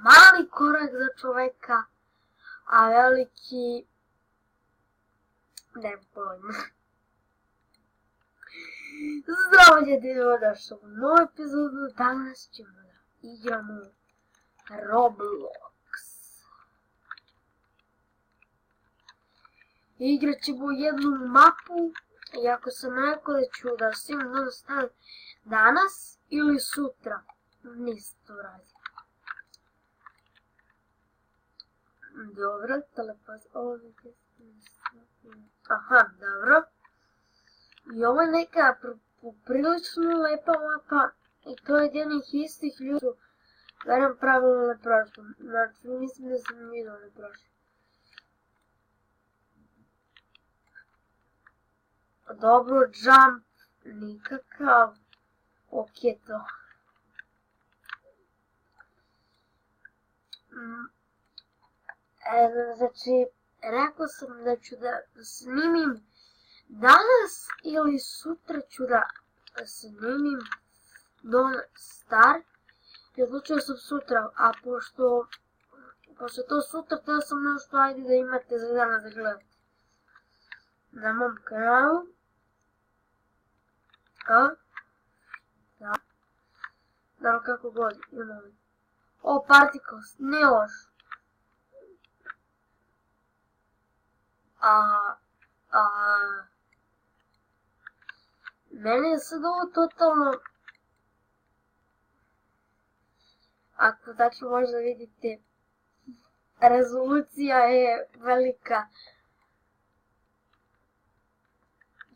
mali korak za čoveka, a veliki... ne pojma. Zdravo ljudi, došao u novu epizodu. Danas ćemo da igramo roblox. Igrat ćemo jednu mapu, iako sam rekao da ću da svim dostavim danas ili sutra. Nisam to radio. Dobro, telepaz ovdje. Aha, dobro. I ovo je neka poprilično lepa mapa i to je jednih istih ljudi. Verujem pravilno ne prošlo. Znači, mislim da sam vidio ne prošlo. Dobro, jump. Nikakav. Ok to. Znači, rekao sam da ću da snimim danas ili sutra ću da snimim Don Star. I odlučio sam sutra, a pošto to sutra, htio sam nešto, ajde da imate za danas da gledate na mom kanalu. Da, kako god, imam. O, particles, ne loš. Meni je sad ovo totalno, ako tačno možda vidite, rezolucija je velika.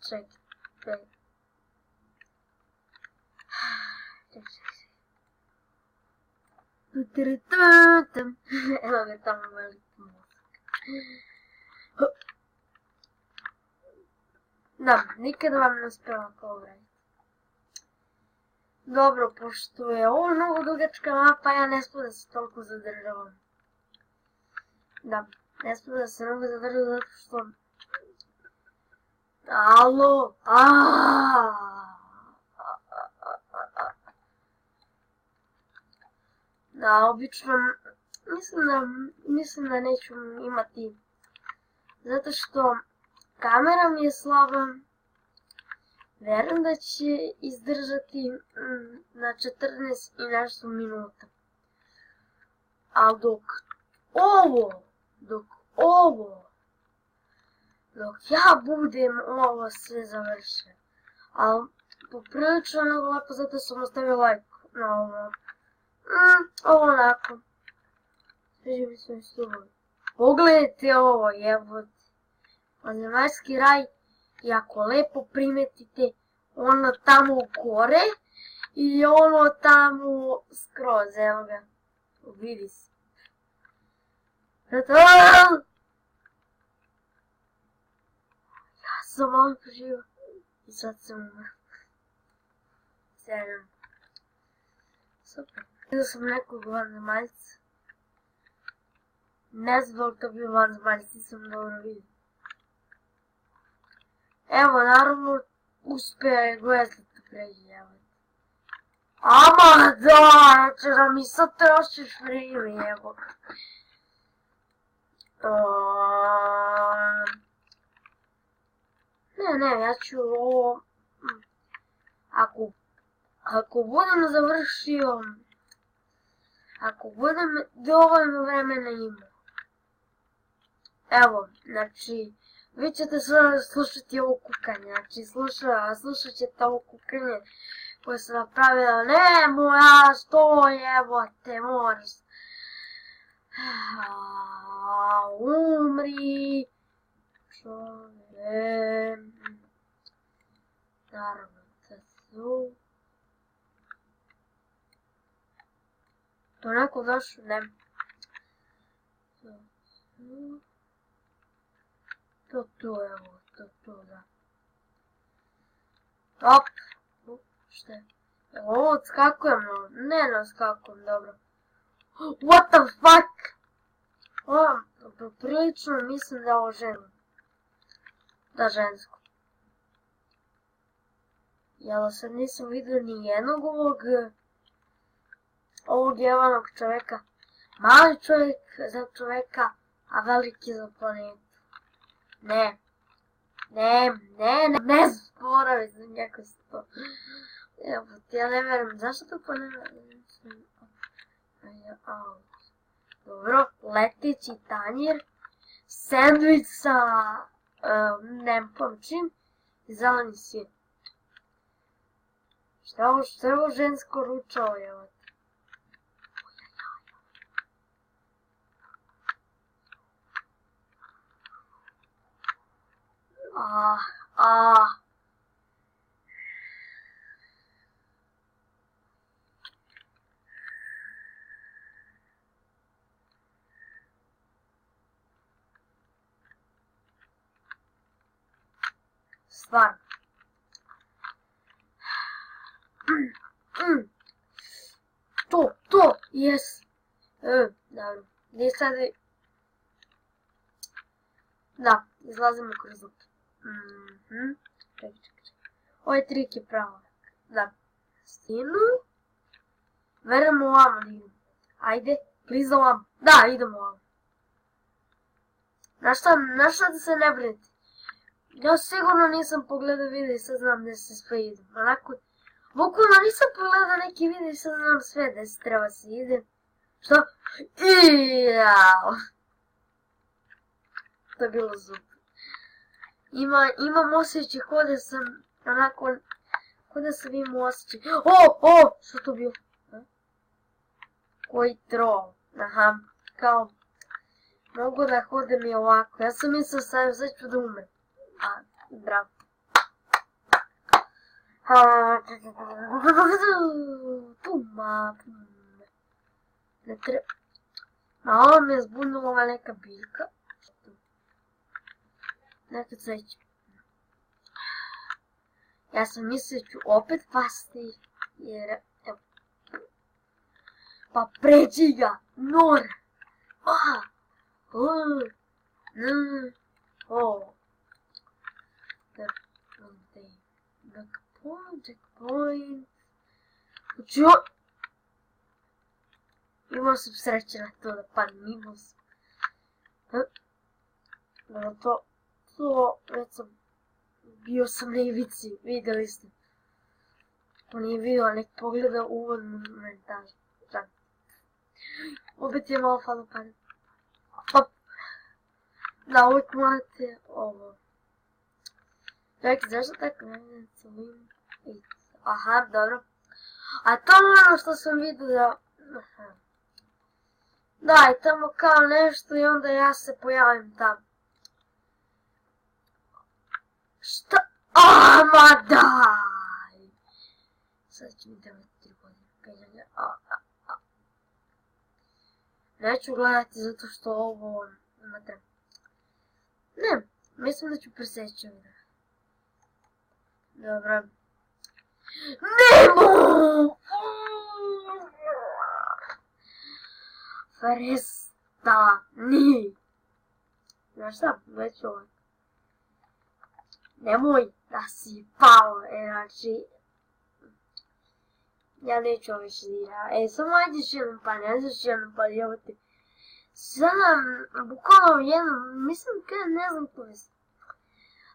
Čekaj. Evo ga tamo veliki mozak. Da, nikada vam ne uspjela kao raditi. Dobro, pošto je ovo mnogo dugačka mapa, ja ne smijem da se toliko zadržavam. Da, ne smijem da se mnogo zadržavam zato što... Alo, Da, obično, mislim da neću imati, zato što kamera mi je slaba, verujem da će izdržati na 14 i nešto minuta. Ali dok ja budem ovo sve završen, ali poprilično mnogo lepo, zato sam ostavio like na ovo. Ovo onako. Sviđa mi se stubovi. Pogledajte ovo, jebote. Vanzemaljski raj, i ako lepo primetite, ono tamo gore i ono tamo skroz, evo ga. Vidi se. Ja sam malo preživio i sad sam umro. Sjedam. Super. Vidio sam nekog vanzemaljca. Ne znam to bio vanzemaljac, nisam dobro vidio. Evo, naravno, uspije gledati pređe, evo. Ama da, znači da mi sad trošiš vrijeme, evo. Ne, ja ću ovo... Ako budem završio... Ako budem dovoljno vremena imao. Evo, znači, vi ćete sada slušati ovo kukanje, znači slušat ćete ovo kukanje koje sam napravila, moja, što jebote, moraš. Umri, čovjek, naravno, facu. To neko došlo, ne. To, evo, to, da. Op, šta je? Evo, ovo odskakujem, no, ne odskakujem, dobro. What the fuck? Ovo, prilično mislim da je ovo ženo. Da, žensko. Jel sad nisam vidio ni jednog ovog jevanog čoveka. Mali čovjek za čovjeka, a veliki za planetu. Ne zaboravi za njako se to. Evo, ja ne verujem, zašto to pa ne verujem? Dobro, leteći tanjir, sandvič sa, nem pojma čim, i zeleni sir. Šta je ovo žensko ručao, evo? Stvarno. To, jes. Dobro, gdje sad je... Da, izlazimo kroz zub. Čekaj. Ovaj trik je pravo. Da, stinu. Verujemo ovamo da idemo. Ajde, blizu ovamo. Da, idemo ovamo. Znaš šta da se ne brinete? Ja sigurno nisam pogledao video i sad znam gdje se sve ide. Onako, bukvalno nisam pogledao neki video i sad znam sve gdje se treba se ide. Što? Ijaaa. To je bilo super. Imam osjećaj ko da sam, onako, ko da sam imao osjećaj. Što to bilo? Koji troll. Aha, kao, mogu da hodem i ovako. Ja sam mislio sad ću da umrem. Bravo. Puma. Ne treba. Malo me je zbunila ova neka biljka. Neka cveće. Ja sam mislio ću opet pasti. Jer, evo. Pa pređi ga. Nor. Checkpoint. Imao sam sreće na to da padnem, imao sam. To, već sam, bio sam na ivici, vidjeli ste. To nije video, nek pogleda uvodnu montažu. Opet je malo falo padem. Da, uvijek morate ovo. Čekaj, zašto tako ne celim? Aha, dobro. A to je ono što sam vidio da... Da, i tamo kao nešto i onda ja se pojavim tamo. Šta? Ma daj! Sad će mi trebati 3 godine. Neću gledati zato što ovo ne treba. Ne, mislim da ću preseći ovdje. Dobro. Nemo! Prestani! Znaš šta, već ovo. Nemoj da si pao, znači... Ja neću ovo više dira. Samo ajde još jednom pa, evo ti. Sada, bukvalno jednom, mislim kada ne znam ko je.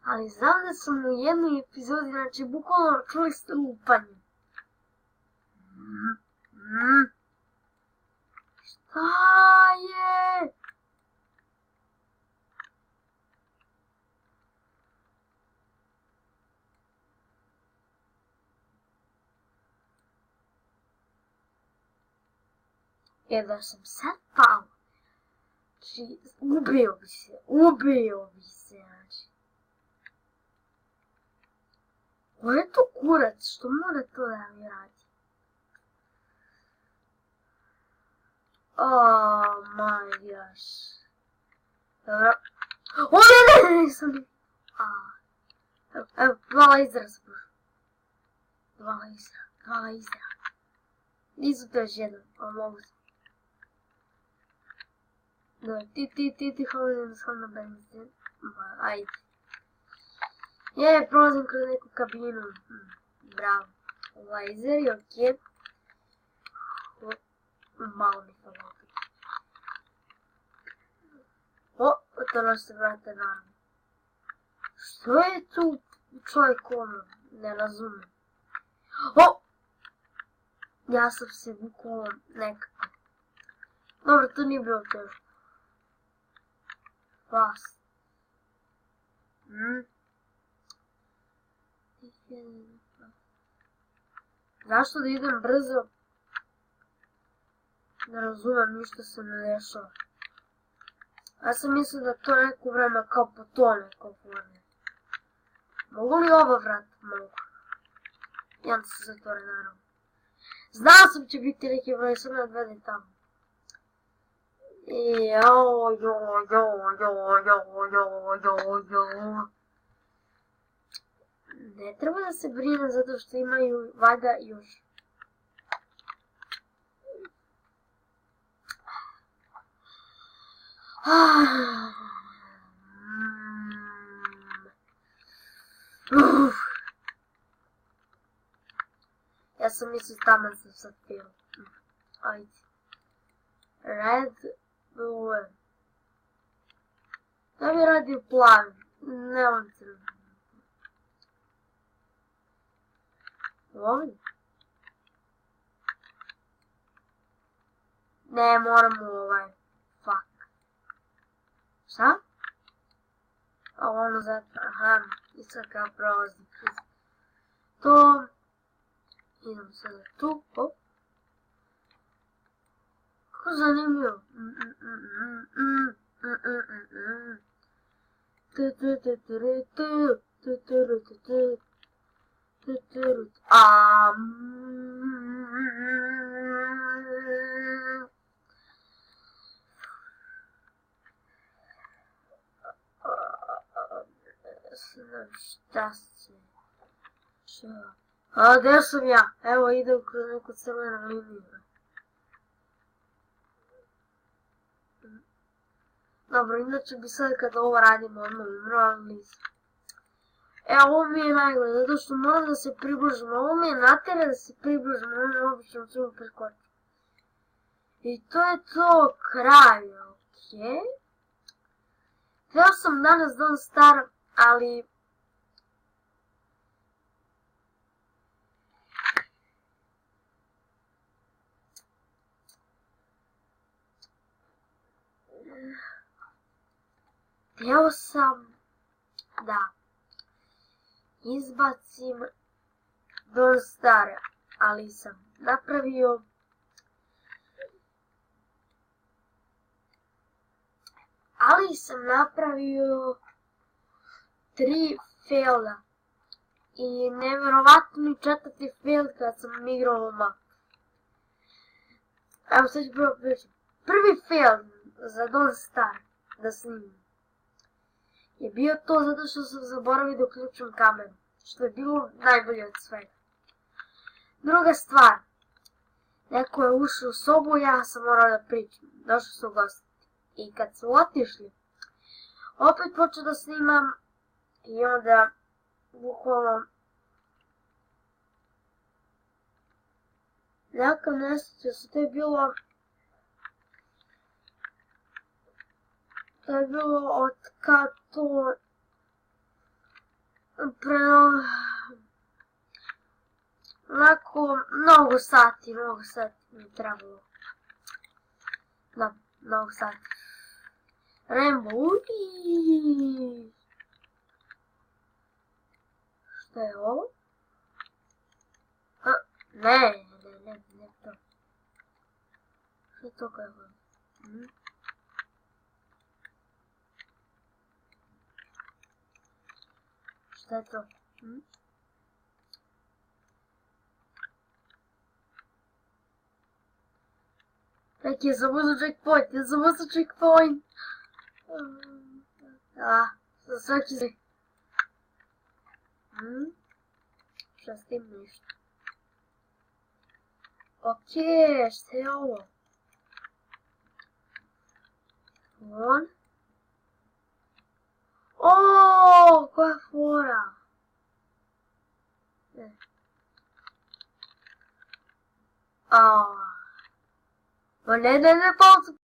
Ali znam da sam u jednoj epizodi, znači bukvalno čuli ste lupanje. Šta je? Da sam sad pao. Znači, ubio bi se, znači. Ko je to kurac, što mora to da mi radi? Oh my gosh. Dobro. O ne, nisam li. Evo, 2 lajzera sam prošao. 2 lajzera. Nisu to još jedan, ali mogu sam. Dobro, ti hodam na benzin. Ajde. Prolazim kroz neku kabinu. Bravo. Lajzeri, okej. Malo mi falo opet. donosi, brate, naravno. Što je tu čovjek ono? Ne razumem. O! Ja sam se vukao nekako. Dobro, to nije bilo teško. Fast. Zašto da idem brzo? Ne razumem, ništa se ne dešava. Ja sam mislio da to neko vreme kao potone, kao forne. Mogu li ova vrata? Mogu. I onda se zatvore, naravno. Znao sam će biti neki broj, sam nadvede tamo. I ne treba da se brine zato što imaju valjda još. Ja sam mislio taman sam sad pio. Ajde. Red, blue. Da bi radio plavi. Ne on crveni. Ovdje? Ne, moramo ovaj. Fuck. Šta? A ono zato, aha, i sad kao prolaznik. To. Idem sada tu, hop. Kako zanimljivo. Šta se? A, gdje sam ja? Evo, idem kroz neku crvenu liniju. Dobro, inače bi sad kada ovo radimo odmah umro, ali nisam. E, ovo mi je najgore, zato što moram da se približim. Ovo mi je natjera da se približim, ovo mi obično ćemo preskočiti. I to je to kraj, okej. Htio sam danas da on star, ali... Htio sam da izbacim Don't Stare, ali sam napravio tri faila i nevjerovatno mi četvrti fail kad sam igrao ovu mapu. Evo sad ću prvo pričati. Prvi fail za Don't Stare da snimim je bio to zato što sam zaboravio da uključim kameru, što je bilo najbolje od svega. Druga stvar, neko je ušao u sobu, ja sam morao da pričam, došao su gosti. I kad su otišli, opet počeo da snimam i onda bukvalno nekakav nesreća se, to je bilo od kad to onako mnogo sati mi trebalo. Da, mnogo sati. Rainbow, šta je ovo? Ne to. Šta je to kao je ovo? Šta je to? Neki je zabuzu checkpoint, za svaki se. Šta s tim ništa? Okej, šta je ovo? On? Oooo, koja fora! Ne, pauzu.